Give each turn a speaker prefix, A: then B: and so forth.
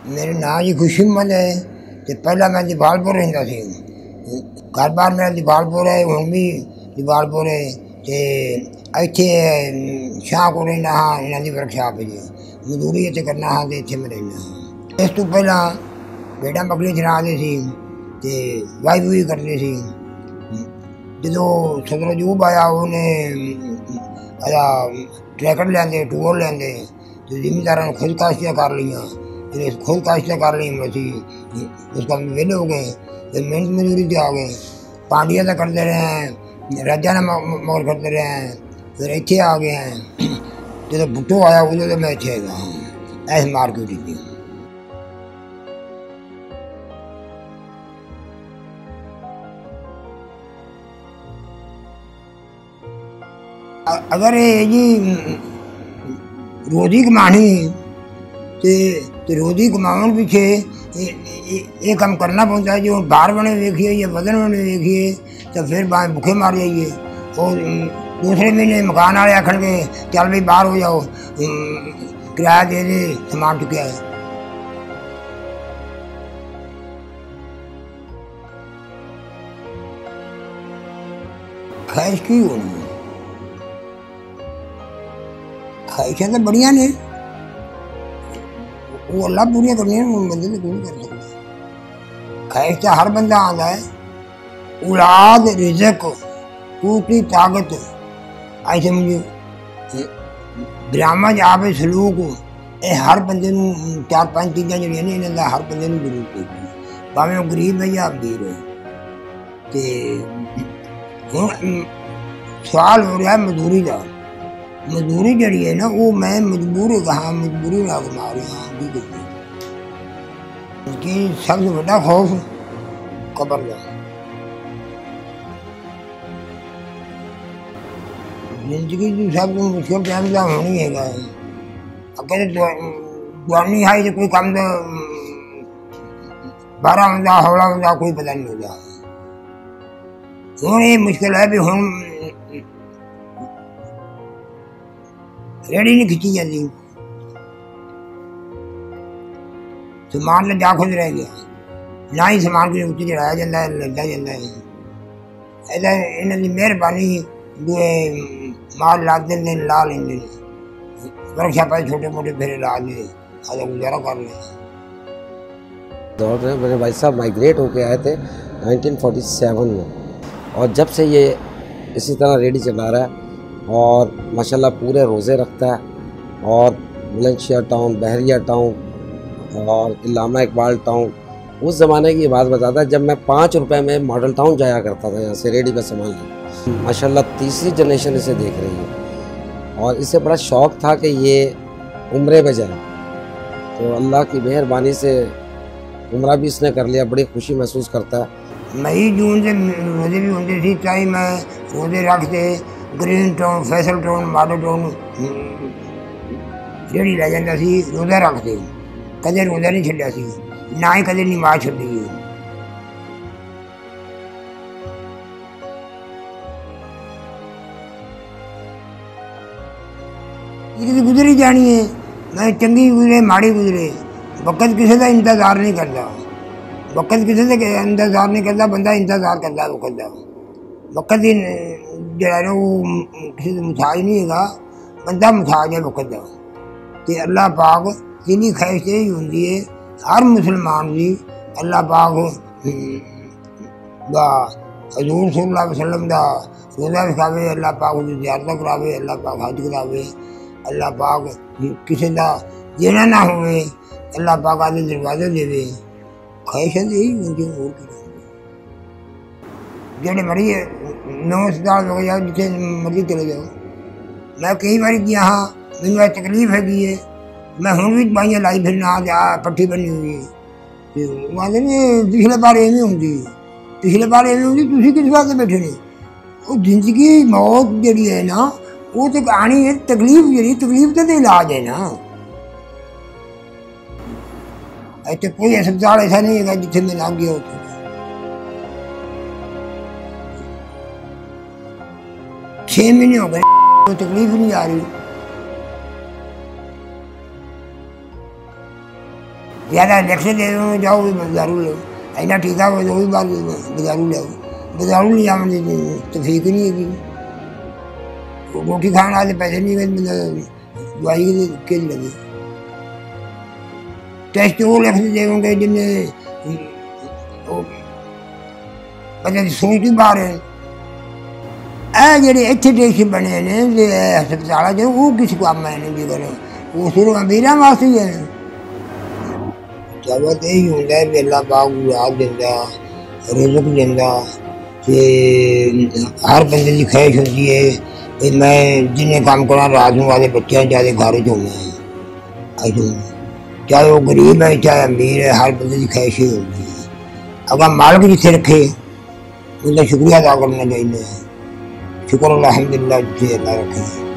A: मेरे नाम जी खुशी महमद है। तो पहला मैं दीपालपुर रहिंदा सी, घर बार मेरा दीपालपुर है, हुण भी दीपालपुर है। तो इत्थे शाह को रहिंदा हाँ, इन्हां दी वर्कशाप जी मजदूरी इत्थे करना हाँ, तो इत्थे मैं रहिंदा हाँ। इस तो पहला भेड़ां बकरियां चरांदे सी ते वाही वूही करदे सी। जो सदर अजूब आया उन्हें ट्रैक्टर लिया, टूर लिया, तो जिमींदारों ने खुद काश्तियाँ कर लिया। फिर खुद काश्तियाँ कर ली, उसका वेले हो गए, फिर मेहनत मजदूरी से आ गए, पांडिया तो करते रहे हैं, राजा ने मगर करते रहे हैं, फिर इतने आ गए हैं। जो भुट्टो आया उदो तो मैं इतने गया ऐसे मार्केट थी। अगर ये जी रोजी कमानी तो रोजी कमावन पीछे ये काम करना पड़ता है। जो बाहर बने देखिए या बदन बने देखिए तो फिर भूखे मार जाइए। और दूसरे महीने मकान वाले आखन के चल भाई बाहर हो जाओ, किराया दे दे, सामान चुकया है। ख्वाहिश की होनी है, ख्वाहिशें तो बढ़िया ने, वो अल्लाह पूरी करनी है, बंदे तो कोई कर सकता। ख्वाहिश तो हर बंदा आता है। औलाद, रिज़्क, ऊटी ताकत, ऐसे मुझे ब्राह्मण आप सलूक, ये हर बंदे नूं 4-5 चीज़ां जिहड़ियां ने इन्हां दा हर बंदे नूं जरूरत है, भावें वो गरीब है या अमीर है। तो हुण सवाल हो रहा है मजदूरी का। मजदूरी जड़ी है ना, वो मैं मजबूर हाँ, मजबूरी ना कमा रही हाँ की कि सबसे बड़ा खौफ कब्र का। जिंदगी की सब मुश्किल टाइम का होनी है। अगर दुआनी है तो कोई काम तो 12 होंदा, 16 होंदा, कोई पता नहीं होता। हुण ये मुश्किल है भी हुण रेड़ी नहीं खिंची जाती, समान तो जा खुद रह गया, ना ही समान को उत्ते चढ़ाया जाता है, लदा जाता है। ऐसा इन्हों की मेहरबानी दुए माल ला देंगे, ला लेंगे, वर्कशाप छोटे मोटे फेरे ला दे, आधा गुजारा कर ले।
B: दौर में मेरे भाई साहब माइग्रेट होके आए थे 1947 में, और जब से ये इसी तरह रेडी चला रहा है और माशाल्लाह पूरे रोज़े रखता है। और बुलंदशहर टाउन, बहरिया टाउन और इलामा इकबाल टाउन, उस ज़माने की बात बताता है जब मैं 5 रुपए में मॉडल टाउन जाया करता था यहाँ से रेडी पे सामान ले। माशाल्लाह तीसरी जनरेशन इसे देख रही है और इसे बड़ा शौक़ था कि ये उम्रे पे जाए, तो अल्लाह की मेहरबानी से उम्रा भी इसने कर लिया, बड़ी खुशी महसूस करता है।
A: मई जून से रोज़े भी होंगे सी, चाहे मैं रोज़े रखते green town, Faisal town, model town रेड़ी लै जाता सी, रोज़ा रखते, कदे रोज़ा नहीं छड्डिया सी, ना ही कदे नमाज छड्डी। गुजरी जानी है, मैं चंगी गुजरे माड़ी गुजरे, वक्त किसी का इंतजार नहीं करता, वक्त किसी का इंतजार नहीं करता, बंदा इंतजार करता वक्त का। वक्त ही जरा वो किसी मुथाज नहीं है, बंदा मुथाज है वक्त का। तो अल्लाह पाक इन्नी ख्वाहिश यही होंगी है हर मुसलमान की, अल्लाह पाक हजूर सल्लल्लाहु अलैहि वसल्लम का रोज़ा विखावे, अल्लाह पाक उसकी ज़ियारत करावे, अल्लाह पाक हज करावे, अल्लाह पाक किसी का देना ना होवे, अल्लाह पाक आदि दरवाजे देवे। ख्वाहिशें यही होंगी और जेडे मरी 9 अस्पताल हो जाओ, जिथे मर्जी चले जाओ। मैं कई बार गया हाँ, मैंने तकलीफ हैगी है, मैं हूँ भी दवाइयां लाई फिरना, पट्टी बनी हुई है। आते ने पिछले बार एवं होंगी, पिछले बार एवं होंगी, तुम किस वास्ते बैठे ने। वो जिंदगी मौत जी है ना, वो तो आनी है, तकलीफ जी, तकलीफ तो इलाज है ना। इतने कोई अस्पताल ऐसा नहीं है जिथे मैं ना गया हो। 6 महीने हो गए, कोई तकलीफ नहीं आ रही। ज़्यादा इलेक्शन दे दो जाओ भी बाजारू लो इन्ना टीका हो तो भी बाजारू लो बाजारू नहीं आने तफीक नहीं है रोटी खाने वाले पैसे नहीं है दवाई के लगे टेस्ट वो लिख देंगे जिन्हें बंदे की सोच ही बाहर है ਜਿਹੜੇ ਇੱਥੇ ਟੈਸਟ ਬਣੇ ਨੇ ਹਸਪਤਾਲਾਂ 'ਚ ਉਹ ਕਿਸ ਕੰਮ ਆਏ ਨੇ ਜੇਕਰ ਉਹ ਸਿਰਫ ਅਮੀਰਾਂ ਵਾਸਤੇ ਹੀ ਹੈ ਜਦ ਇਹ ਹੁੰਦਾ ਵੀ ਅੱਲਾ ਪਾਕ ਰਾਤ ਦਿੰਦਾ ਰਿਜ਼ਕ ਦਿੰਦਾ ਤੇ ਹਰ ਬੰਦੇ ਦੀ ਖੁਆਇਸ਼ ਹੁੰਦੀ ਹੈ ਕਿ ਮੈਂ ਜਿੰਨੇ ਕੰਮ ਕਰਾਂ ਰਾਤ ਨੂੰ ਵਾਲੇ ਬੱਚਿਆਂ ਜਿਆਦਾ ਘਰ 'ਚ ਹੋਣਾ ਹੈ ਚਾਹੇ ਉਹ ਗਰੀਬ ਹੈ ਚਾਹੇ ਅਮੀਰ ਹੈ हर बंदे की ख्वाहिश ही होती है अगर मालिक जिसे रखे उनका शुक्रिया अदा करना चाहिए शुक्र अल्हम्दुलिल्लाह जिसे अल्लाह रखे